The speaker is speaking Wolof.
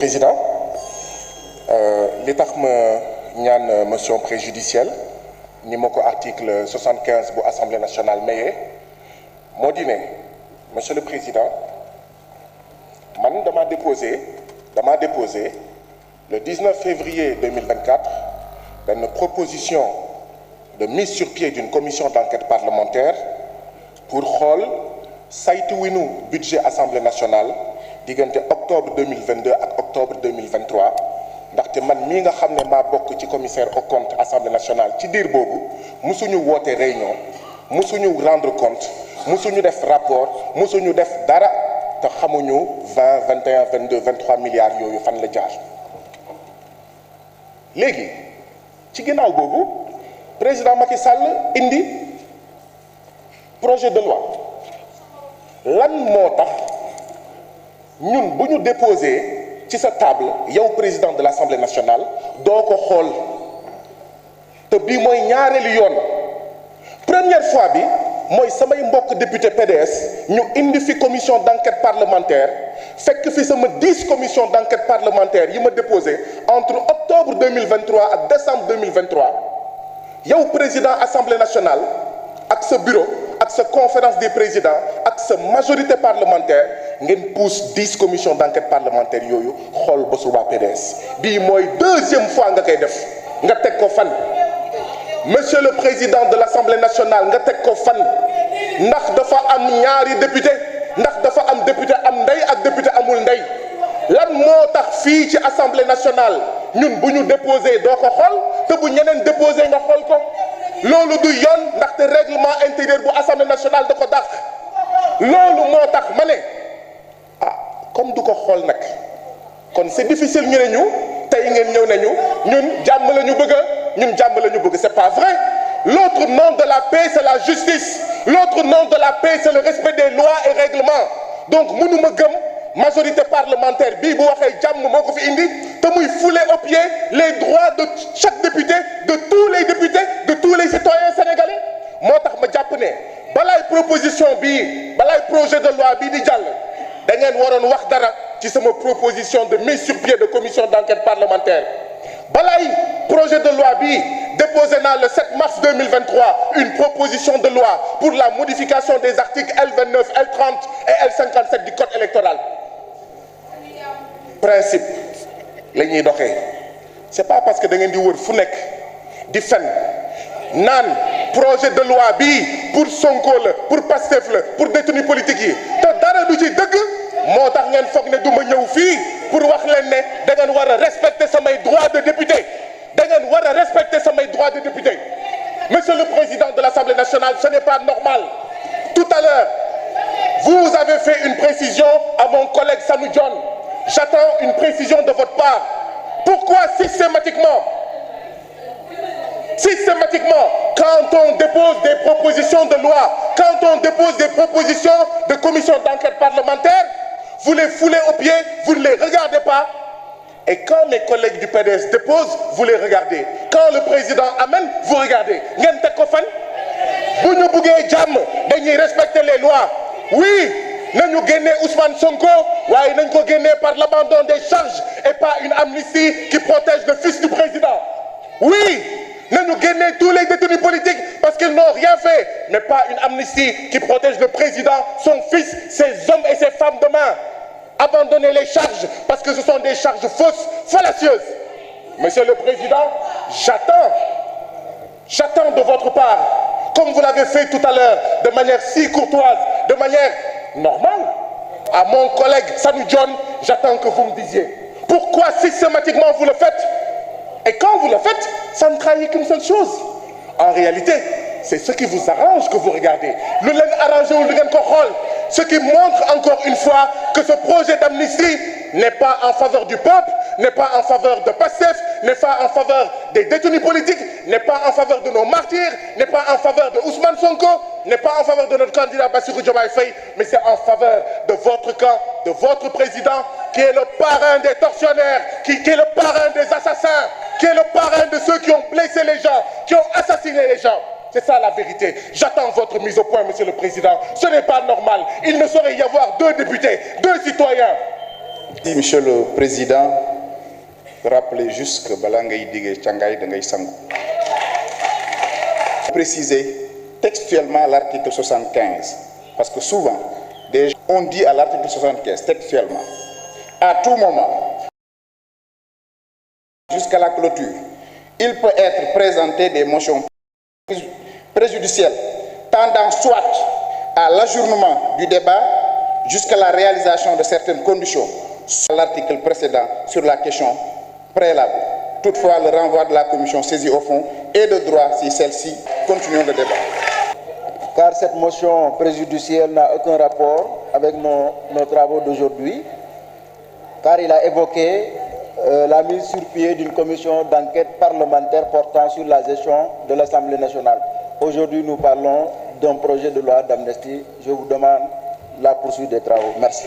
Président, li tax ma ñaan motion préjudicielle ni ma ko article 75 bu Assemblée nationale mayee moo di ne monsieur le Président man dama déposé le 19 février 2024 benn proposition de mise sur pied d'une commission d'enquête parlementaire pour xool saytuwinu budget Assemblée nationale diggante octobre 2022 ak octobre 2023 ndaxte man mii nga xam ne maa bokk ci commissaire au compte Assemblée nationale ci diir boobu musuñu woote réunion musuñu rendre compte musuñu def rapport musuñu def dara te xamuñu 20 21 22 23 milliards yooyu fan la jaar léegi ci ginnaaw boobu président Macky Sall indi projet de loi lan moo tax ñun bu ñu déposé ci sa table yow président de l'Assemblée nationale doo ko xool te bii mooy ñaareelu yoon première fois bi mooy samay mbokk député PDS ñu indi fi commission d'enquête parlementaire fekk fi sama 10 commission d'enquête parlementaire yi ma déposé entre octobre 2023 ak décembre 2023 yow président Assemblée nationale ak sa bureau ak sa conférence des présidents ak sa majorité parlementaire ngeen pousse 10 commissions d'enquête parlementaire yooyu xool ba suba PDS bii mooy deuxième fois nga koy def nga teg ko fan monsieur le président de l'Assemblée nationale nga teg ko fan ndax dafa am ñaari député ndax dafa am député am ndey ak député amul ndey lan moo tax fii ci Assemblée nationale ñun bu ñu déposé doo ko xool te bu ñeneen déposé nga xool ko loolu du yoon ndaxte règlement intérieur bu Assemblée nationale da ko dàq loolu moo tax ma ne comme du ko xool nag kon c'est difficile ñu ne ñu tey ngeen ñëw nañu ñun jàmm la ñu bëgg ñun jàmm la ñu bëgg c'est pas vrai l'autre nom de la paix c'est la justice l'autre nom de la paix c'est le respect des lois et règlements donc mënuma gëm majorité parlementaire bii bu waxee jàmm moo ko fi indi te muy fouler au pied les droits de chaque député de tous les députés de tous les citoyens sénégalais moo tax ma jàpp ne balaay proposition bii balaay projet de loi bii di jàll da ngeen waroon wax dara ci sama proposition de mise sur pied de commission d'enquête parlementaire balaay projet de loi bi déposé naa le 7 mars 2023 une proposition de loi pour la modification des articles L29 L30 et L57 du code électoral principe la ñuy doxee c'est pas parce que da ngeen di wër fu nekk di fen naan projet de loi bi pour Sonko la pour Pastef la pour détenus politiques yi te dara du ci dëgg moo tax ngeen foog ne du ma ñëw fii pour wax leen ne da ngeen war a respecter samay droits de député da ngeen war a respecter samay droits de député monsieur le président de l'Assemblée nationale ce n'est pas normal tout à l'heure vous avez fait une précision à mon collègue Sanu John j'attends une précision de votre part pourquoi systématiquement quand on dépose des propositions de loi quand on dépose des propositions de commission d'enquête parlementaire vous les foulez aux pieds vous ne les regardez pas et quand mes collègues du PDS déposent vous les regardez quand le président amène vous regardez ngeen teg ko fan bu ñu buggee jàmm dañuy respecter les lois oui nañu génnee Ousmane Sonko waaye nañ ko génnee par l'abandon des charges et pas une amnistie qui protège le fils du président oui nañu génnee tous les détenus politiques parce qu'ils n'ont rien fait mais pas une amnistie qui protège le président son fils ses hommes et ses femmes demain abandonner les charges parce que ce sont des charges fausses fallacieuses monsieur le président j'attends de votre part comme vous l'avez fait tout à l'heure de manière si courtoise de manière normale à mon collègue Sanu John j'attends que vous me disiez pourquoi systématiquement vous le faites et quand vous le faites ça ne trahit qu'une seule chose en réalité c'est ce qui vous arrange que vous regardez lu leen arrangé wul du ngeen ko xool ce qui montre encore une fois que ce projet d'amnistie n'est pas en faveur du peuple n'est pas en faveur de Pastef n'est pas en faveur des détenus politiques n'est pas en faveur de nos martyrs n'est pas en faveur de Ousmane Sonko n'est pas en faveur de notre candidat Bassirou Diomaye Faye mais c'est en faveur de votre camp de votre président qui est le parrain des tortionnaires qui est le parrain des assassins qui est le parrain de ceux qui ont blessé les gens qui ont assassiné les gens c'est ça la vérité j'attends votre mise au point monsieur le président ce n'est pas normal il ne saurait y avoir deux députés deux citoyens Si, Monsieur le Président, rappelez juste que Balangay Dige Tchangay Dangay Sango. Préciser textuellement l'article 75, parce que souvent, on dit à l'article 75 textuellement, à tout moment, jusqu'à la clôture, il peut être présenté des motions préjudicielles tendant soit à l'ajournement du débat jusqu'à la réalisation de certaines conditions, sur l'article précédent sur la question préalable. Toutefois, le renvoi de la commission saisie au fond est de droit si celle-ci continue le débat. Car cette motion préjudicielle n'a aucun rapport avec nos travaux d'aujourd'hui, car il a évoqué la mise sur pied d'une commission d'enquête parlementaire portant sur la gestion de l'Assemblée nationale. Aujourd'hui, nous parlons d'un projet de loi d'amnistie. Je vous demande la poursuite des travaux. Merci.